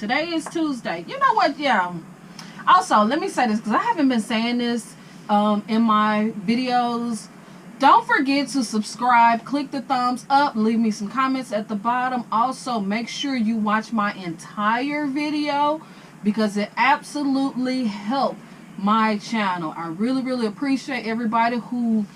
Today is Tuesday. You know what? Yeah. Also, let me say this because I haven't been saying this in my videos. Don't forget to subscribe, click the thumbs up, leave me some comments at the bottom. Also, make sure you watch my entire video because it absolutely helped my channel. I really appreciate everybody who's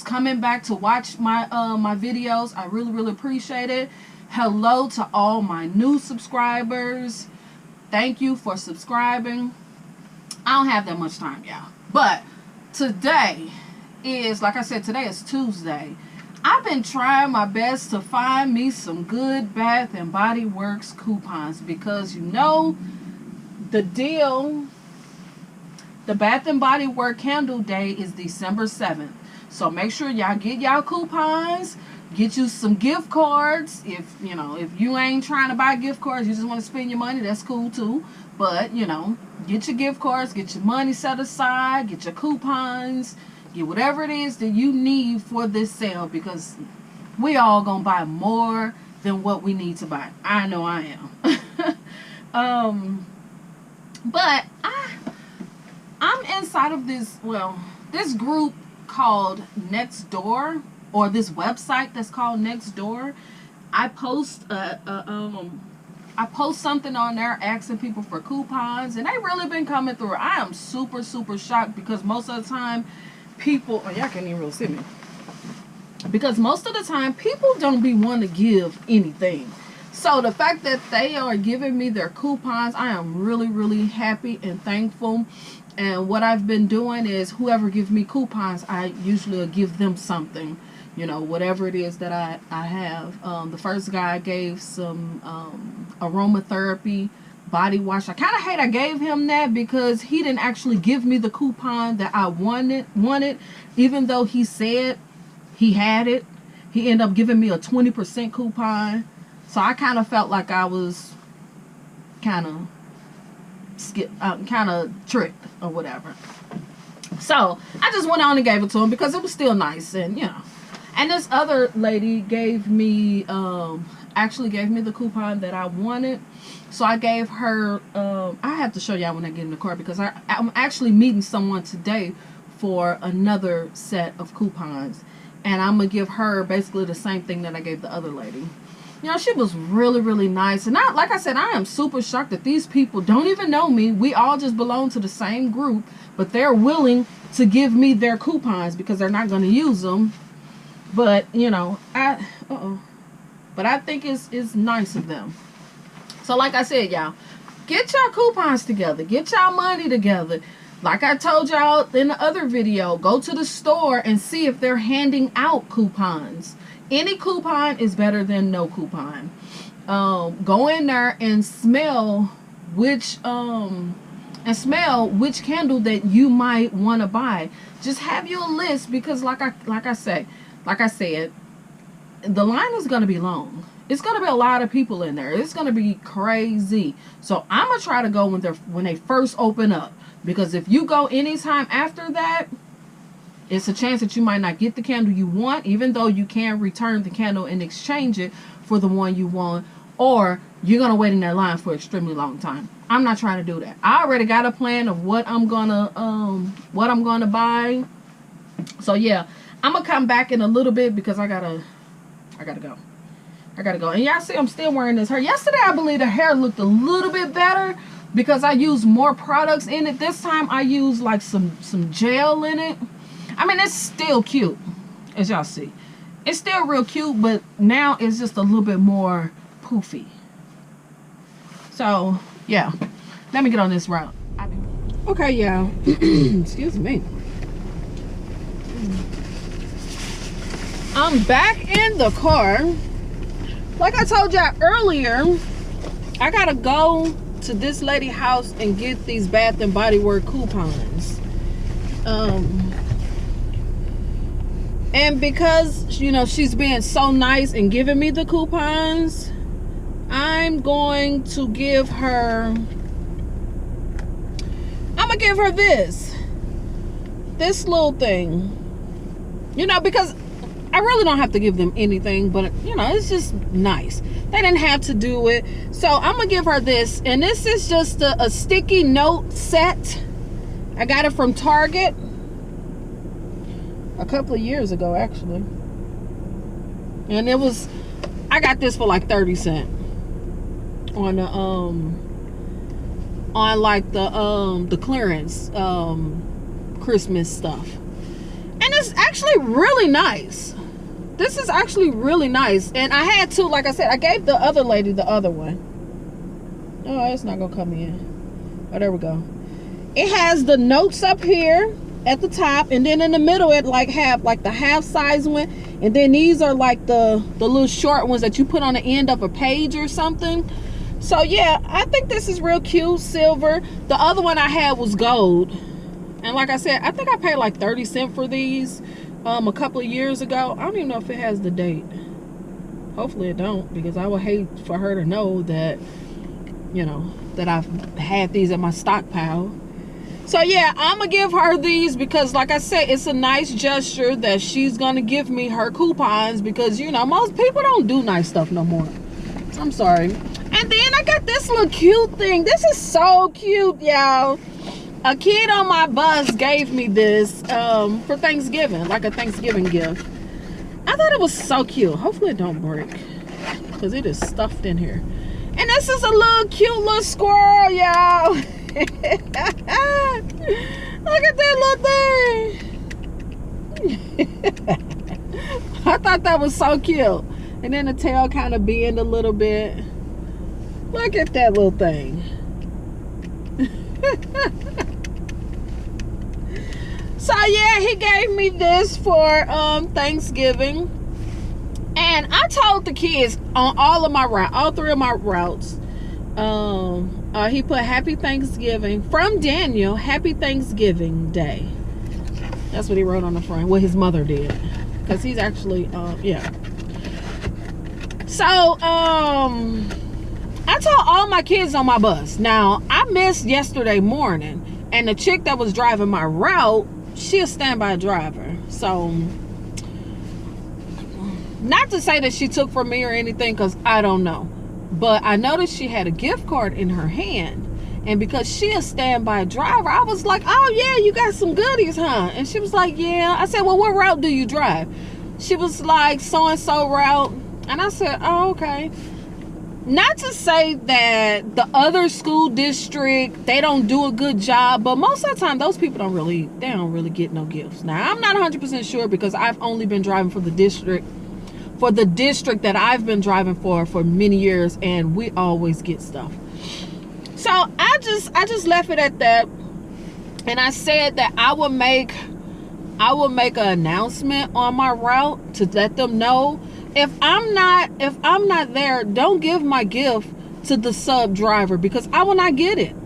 coming back to watch my my videos. I really appreciate it. Hello to all my new subscribers. Thank you for subscribing. I don't have that much time, y'all. But today is, like I said, today is Tuesday. I've been trying my best to find me some good Bath and Body Works coupons because you know the deal. The Bath and Body Works candle day is December 7th. So make sure y'all get y'all coupons. Get you some gift cards. If you ain't trying to buy gift cards, you just want to spend your money, that's cool too. But, get your gift cards, get your money set aside, get your coupons, get whatever it is that you need for this sale because we all gonna buy more than what we need to buy. I know I am. But I'm inside of this, this group called Next Door, or this website that's called Next Door. I post something on there asking people for coupons, and they really been coming through. I am super shocked because most of the time people, y'all can't even really see me, because most of the time people don't be wanting to give anything. So the fact that they are giving me their coupons, I am really happy and thankful. And what I've been doing is whoever gives me coupons, I usually give them something, whatever it is that I have. The first guy gave some aromatherapy body wash. I kind of hate I gave him that because he didn't actually give me the coupon that I wanted, even though he said he had it. He ended up giving me a 20% coupon. So I kind of felt like I was kind of tricked or whatever. So I just went on and gave it to him because it was still nice, and and this other lady gave me actually gave me the coupon that I wanted. So I gave her I have to show y'all when I get in the car because I'm actually meeting someone today for another set of coupons, and I'm gonna give her basically the same thing that I gave the other lady. She was really nice. And like I said, I am super shocked that these people don't even know me. We all just belong to the same group, but they're willing to give me their coupons because they're not going to use them. But, but I think it's nice of them. So like I said, y'all, get y'all coupons together. Get y'all money together. Like I told y'all in the other video, go to the store and see if they're handing out coupons. Any coupon is better than no coupon. Go in there and smell which candle that you might want to buy. Just have your list because like I said, the line is going to be long. It's going to be a lot of people in there. It's going to be crazy. So I'm going to try to go when they first open up, because if you go anytime after that, it's a chance that you might not get the candle you want, even though you can return the candle and exchange it for the one you want, or you're going to wait in that line for an extremely long time. I'm not trying to do that. I already got a plan of what I'm going to buy. So yeah, I'm going to come back in a little bit because I got to go. And y'all see I'm still wearing this hair. Yesterday, I believe the hair looked a little bit better because I used more products in it. This time I used like some gel in it. I mean, it's still cute, as y'all see. It's still real cute, but now it's just a little bit more poofy. So, yeah. Let me get on this route. Okay, y'all. Excuse me. I'm back in the car. Like I told y'all earlier, I gotta go to this lady's house and get these Bath and Body Works coupons. And because, she's being so nice and giving me the coupons, I'm going to give her, this little thing. Because I really don't have to give them anything, but you know, it's just nice. They didn't have to do it. So I'm gonna give her this, and this is just a sticky note set. I got it from Target a couple of years ago, actually. And it was, I got this for like 30 cents on the like the clearance Christmas stuff. And it's actually really nice. This is actually really nice. And I had to, like I said, I gave the other lady the other one. Oh, it's not gonna come in. Oh, there we go. It has the notes up here at the top, and then in the middle it like have like the half size one, and then these are like the little short ones that you put on the end of a page or something. So yeah, I think this is real cute. Silver. The other one I had was gold, and like I said, I think I paid like 30 cents for these a couple of years ago. I don't even know if it has the date. Hopefully it don't, because I would hate for her to know that, you know, that I've had these in my stockpile. So yeah, I'm gonna give her these because, like I said, it's a nice gesture that she's gonna give me her coupons, because you know, most people don't do nice stuff no more. I'm sorry. And then I got this little cute thing. This is so cute, y'all. A kid on my bus gave me this for Thanksgiving, like a Thanksgiving gift. I thought it was so cute. Hopefully it don't break, because it is stuffed in here. And this is a little cute little squirrel, y'all. Look at that little thing. I thought that was so cute. And then the tail kind of bend a little bit. Look at that little thing. So yeah, he gave me this for Thanksgiving. And I told the kids on all of my routes, all 3 of my routes, he put Happy Thanksgiving from Daniel, Happy Thanksgiving Day. That's what he wrote on the front, what his mother did, because he's actually yeah. So I told all my kids on my bus. Now I missed yesterday morning, and the chick that was driving my route, she a standby driver. So not to say that she took from me or anything, because I don't know, but I noticed she had a gift card in her hand, and because she a standby driver, I was like, oh yeah, you got some goodies, huh? And she was like, yeah. I said, well, what route do you drive? She was like, so and so route. And I said, oh, okay. Not to say that the other school district, they don't do a good job, but most of the time those people don't really get no gifts. Now I'm not 100% sure, because I've only been driving for the district that I've been driving for many years, and we always get stuff. So I just left it at that, and I said that I will make an announcement on my route to let them know. If I'm not there, don't give my gift to the sub driver, because I will not get it.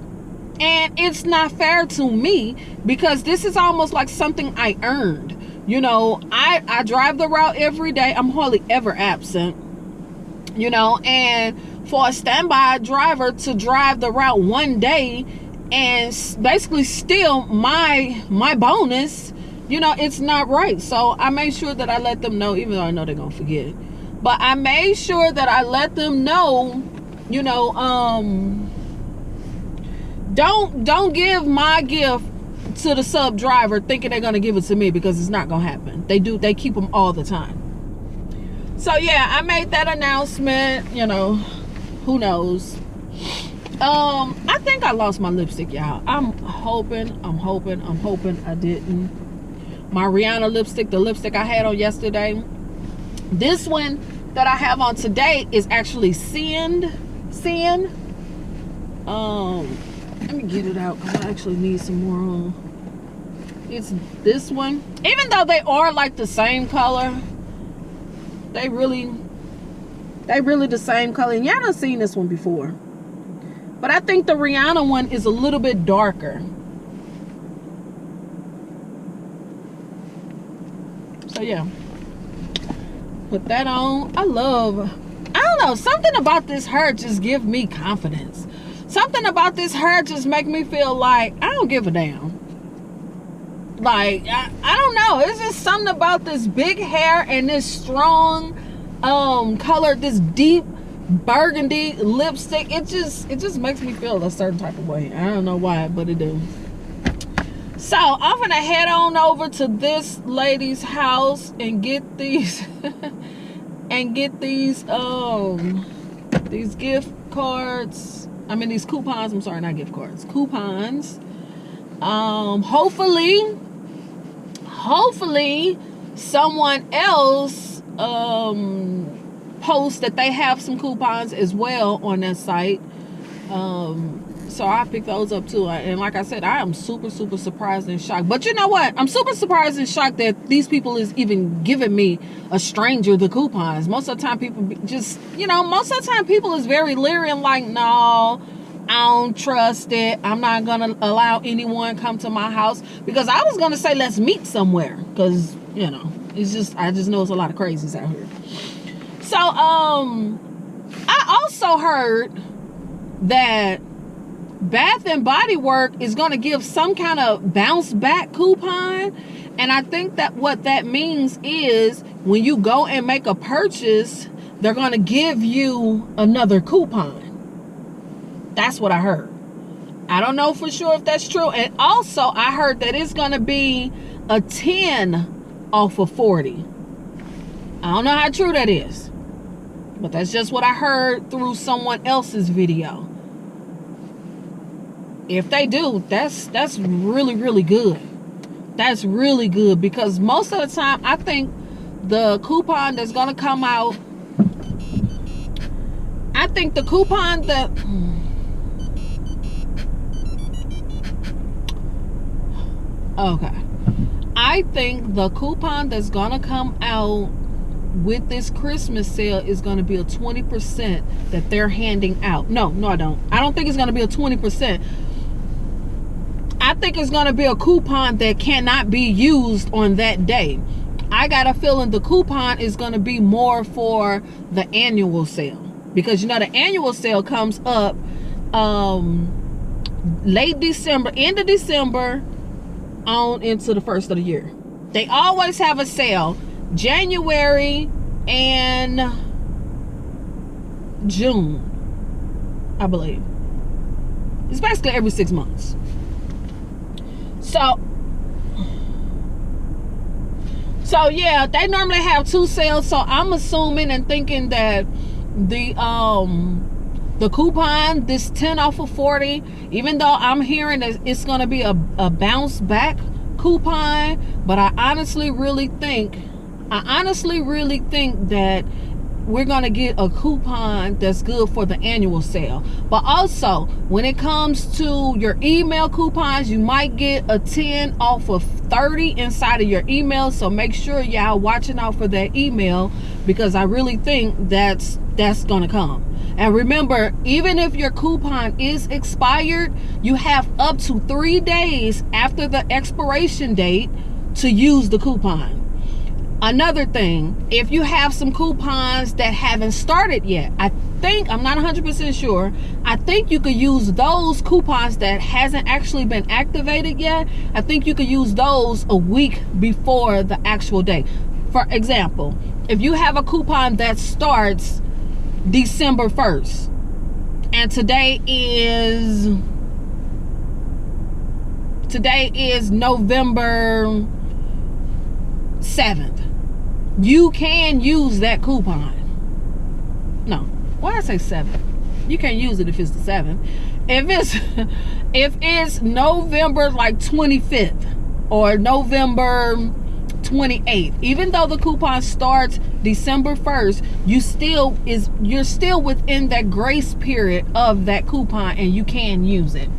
And it's not fair to me, because this is almost like something I earned. You know, I drive the route every day. I'm hardly ever absent. You know, and for a standby driver to drive the route one day and basically steal my bonus, you know, it's not right. So I made sure that I let them know, even though I know they're gonna forget. But I made sure that I let them know, you know, don't give my gift to the sub driver thinking they're gonna give it to me, because it's not gonna happen. They keep them all the time. So yeah, I made that announcement. You know, who knows? I think I lost my lipstick, y'all. I'm hoping I didn't. My Rihanna lipstick, the lipstick I had on yesterday. This one that I have on today is actually Sin. Let me get it out, because I actually need some more on. It's this one. Even though they are like the same color, they really the same color. And y'all done seen this one before, but I think the Rihanna one is a little bit darker. So yeah, put that on. I don't know, something about this hair just give me confidence. Something about this hair just make me feel like I don't give a damn. Like, I don't know. It's just something about this big hair and this strong color, this deep burgundy lipstick. It just makes me feel a certain type of way. I don't know why, but it do. So I'm gonna head on over to this lady's house and get these and get these gift cards. I mean, these coupons. I'm sorry, not gift cards, coupons. Hopefully someone else posts that they have some coupons as well on their site. So I picked those up too. And like I said, I am super surprised and shocked. But you know what? I'm super surprised and shocked that these people is even giving me, a stranger, the coupons. Most of the time people just, most of the time people is very leery and like, no, I don't trust it. I'm not going to allow anyone come to my house. Because I was going to say, let's meet somewhere. Because, it's just, I just know it's a lot of crazies out here. So, I also heard that Bath and Body Works is going to give some kind of bounce back coupon. And I think that what that means is when you go and make a purchase, they're going to give you another coupon. That's what I heard. I don't know for sure if that's true. And also I heard that it's going to be a 10 off of 40. I don't know how true that is, but that's just what I heard through someone else's video. If they do, that's really good. That's really good, because most of the time I think the coupon that's gonna come out, I think the coupon that I think the coupon that's gonna come out with this Christmas sale is going to be a 20% that they're handing out. No, I don't. I don't think it's going to be a 20%. I think it's going to be a coupon that cannot be used on that day. I got a feeling the coupon is going to be more for the annual sale, because the annual sale comes up late December, end of December on into the first of the year. They always have a sale January and June, I believe. It's basically every 6 months. So yeah, they normally have 2 sales. So I'm assuming and thinking that the coupon, this 10 off of 40, even though I'm hearing that it's gonna be a bounce back coupon, but I honestly really think that we're going to get a coupon that's good for the annual sale. But also, when it comes to your email coupons, you might get a 10 off of 30 inside of your email. So make sure y'all watching out for that email, because I really think that's going to come. And remember, even if your coupon is expired, you have up to 3 days after the expiration date to use the coupon. Another thing, if you have some coupons that haven't started yet, I'm not 100% sure, I think you could use those coupons that hasn't actually been activated yet. I think you could use those a week before the actual day. For example, if you have a coupon that starts December 1st, and today is November 7th, you can use that coupon. No, why I say 7th? You can't use it if it's the 7th. If it's November like 25th or November 28th, even though the coupon starts December 1st, you're still within that grace period of that coupon, and you can use it.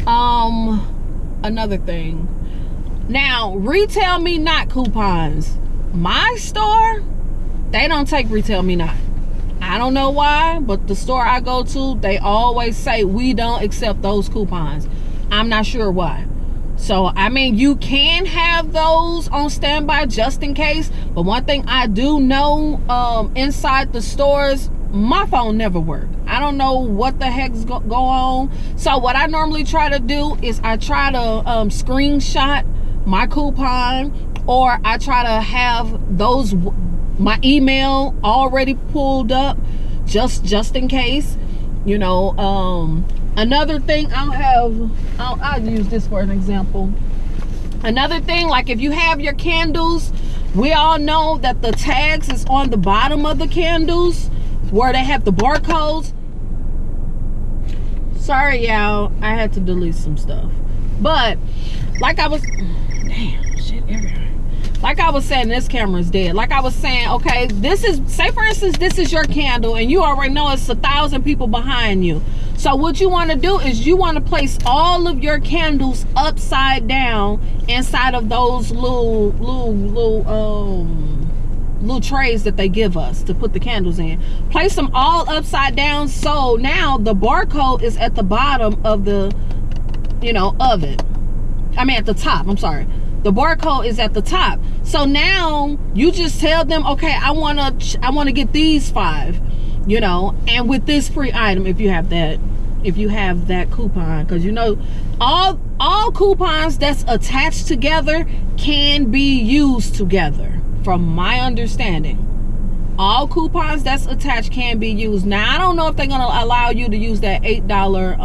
Another thing. Now, retail me not coupons. My store, they don't take retail me not. I don't know why, but the store I go to, they always say we don't accept those coupons. I'm not sure why. So, I mean, you can have those on standby just in case. But one thing I do know, inside the stores, my phone never worked. I don't know what the heck's go on. So what I normally try to do is I try to screenshot my coupon, or I try to have my email already pulled up just in case, you know. Another thing I'll use this for an example. Another thing, like if you have your candles, we all know that the tags is on the bottom of the candles where they have the barcodes. Sorry, y'all, I had to delete some stuff. But like I was, damn, shit everywhere. Like I was saying, this camera is dead. Like I was saying, okay, this is, say for instance, this is your candle and you already know it's 1,000 people behind you. So what you want to do is you want to place all of your candles upside down inside of those little trays that they give us to put the candles in. Place them all upside down, so now the barcode is at the bottom of the, you know, of it. I mean at the top, I'm sorry. The barcode is at the top. So now you just tell them, okay, I want to get these 5, you know, and with this free item, if you have that coupon, because you know all coupons that's attached together can be used together, from my understanding. All coupons that's attached can be used. Now I don't know if they're gonna allow you to use that $8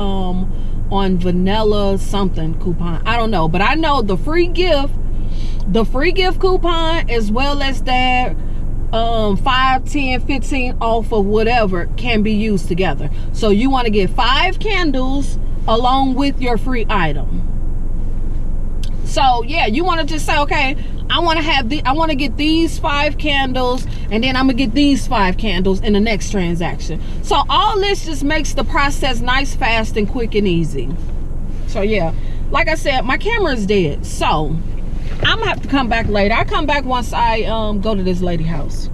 on vanilla something coupon. I don't know, but I know the free gift coupon, as well as that 5, 10, 15 off of whatever, can be used together. So you want to get 5 candles along with your free item. So yeah, you want to just say, okay, I want to get these 5 candles, and then I'm gonna get these 5 candles in the next transaction. So all this just makes the process nice, fast, and quick and easy. So yeah, like I said, my camera is dead, so I'm gonna have to come back later. I come back once I go to this lady's house.